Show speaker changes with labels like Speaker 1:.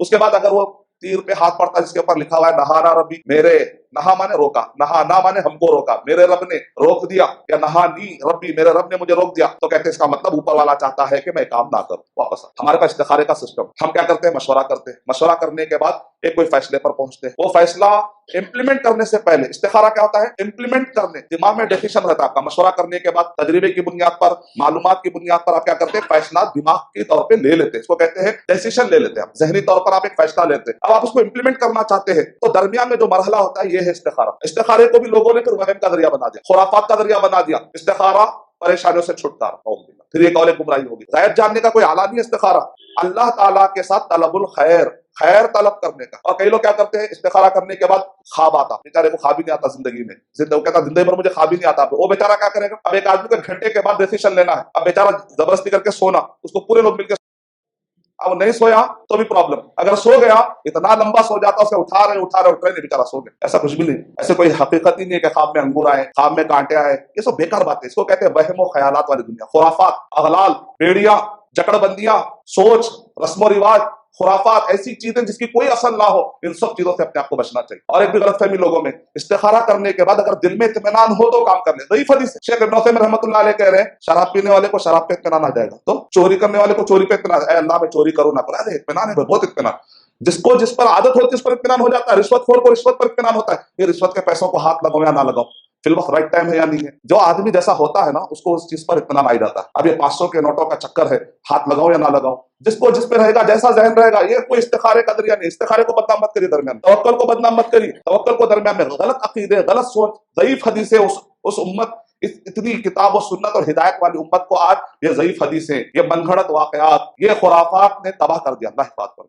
Speaker 1: اس کے بعد اگر وہ تیر پہ ہاتھ پڑتا ہے جس کے اوپر لکھا ہوا ہے نہانا ربی، میرے نہا مانے روکا، نہانا مانے ہم کو روکا، میرے رب نے روک دیا، یا نہانی ربی میرے رب نے مجھے روک دیا، تو کہتے ہیں اس کا مطلب اوپر والا چاہتا ہے کہ میں کام نہ کروں، واپس ہمارے پاس استخارے کا سسٹم، ہم کیا کرتے ہیں مشورہ کرتے ہیں، مشورہ کرنے کے بعد ایک کوئی فیصلے پر پہنچتے ہیں، وہ فیصلہ امپلیمنٹ کرنے سے پہلے استخارہ کیا ہوتا ہے امپلیمنٹ کرنے، دماغ میں ڈیسیشن رہتا ہے آپ کا، مشورہ کرنے کے بعد تجربے کی بنیاد پر معلومات کی بنیاد پر آپ کیا کرتے ہیں فیصلہ دماغ کے طور پہ لے لیتے ہیں، اس کو کہتے ہیں ڈیسیشن لے لیتے ہیں، ذہنی طور پر آپ ایک فیصلہ لیتے ہیں، اب آپ اس کو امپلیمنٹ کرنا چاہتے ہیں تو درمیان میں جو مرحلہ ہوتا ہے یہ ہے استخارہ۔ استخارے کو بھی لوگوں نے پھر وہم کا ذریعہ بنا دیا، خرافات کا ذریعہ بنا دیا، استخارہ پریشانیوں سے چھٹکارا، پھر ایک اور گمراہی ہوگی۔ غیب جاننے کا کوئی آلہ نہیں استخارہ، اللہ تعالیٰ کے ساتھ طلب الخیر، خیر طلب کرنے کا۔ اور کئی لوگ کیا کرتے ہیں استخارہ کرنے کے بعد خواب آتا، بیچارے کو خواب ہی نہیں آتا زندگی میں، وہ کہتا زندگی بھر مجھے خواب ہی نہیں آتا، وہ بیچارہ کیا کرے گا؟ اب ایک آدمی کو گھنٹے کے بعد ڈیسیشن لینا ہے، اب بیچارہ زبردستی کر کے سونا، اس کو پورے لوگ مل کے، اب وہ نہیں سویا تو بھی پرابلم، اگر سو گیا اتنا لمبا سو جاتا اسے اٹھا رہے نہیں بیچارہ سو گیا، ایسا کچھ بھی نہیں، ایسے کوئی حقیقت ہی نہیں ہے کہ خواب میں انگور آئے، خواب میں کانٹے آئے، یہ سب بیکار باتیں، اس کو کہتے ہیں وہم و خیالات والی دنیا، خرافات، اغلال، بیڑیاں، جکڑ بندیاں، سوچ، رسم و رواج، خرافات، ایسی چیزیں جس کی کوئی اصل نہ ہو، ان سب چیزوں سے اپنے آپ کو بچنا چاہیے۔ اور ایک بھی غلط فہمی لوگوں میں، استخارہ کرنے کے بعد اگر دل میں اطمینان ہو تو کام کر لیں، ضعیف حدیث ہے، شیخ ابن عثیمین رحمۃ اللہ علیہ کہہ رہے ہیں شراب پینے والے کو شراب پہ اطمینان آ جائے گا، تو چوری کرنے والے کو چوری پہ اطمینان، اے اللہ میں چوری کروں نہ کروں، ارے اطمینان ہے بہت اطمینان، جس پر عادت ہوتی ہے اس پر اطمینان ہو جاتا ہے، رشوت خور کو رشوت پر اطمینان ہوتا ہے، یہ رشوت کے پیسوں کو ہاتھ لگاؤ یا نہ لگاؤ، فی الوقت رائٹ ٹائم ہے یا نہیں ہے، جو آدمی جیسا ہوتا ہے نا اس کو اس چیز پر اطمینان آ جاتا ہے۔ اب یہ 500 کے نوٹوں کا چکر ہے، ہاتھ لگاؤ یا نہ لگاؤ، جس پہ رہے گا جیسا ذہن رہے گا، یہ کوئی استخارے کا ذریعہ نہیں، استخارے کو بدنام مت کریے درمیان، توکل کو بدنام مت کریے، توکل کو درمیان میں، غلط عقیدے، غلط سوچ، ضعیف حدیثیں، اس امت، اتنی کتاب و سنت اور ہدایت والی امت کو آج یہ ضعیف حدیثیں، یہ من گھڑت واقعات، یہ خرافات نے تباہ کر دیا، اللہ حفاظت کرے۔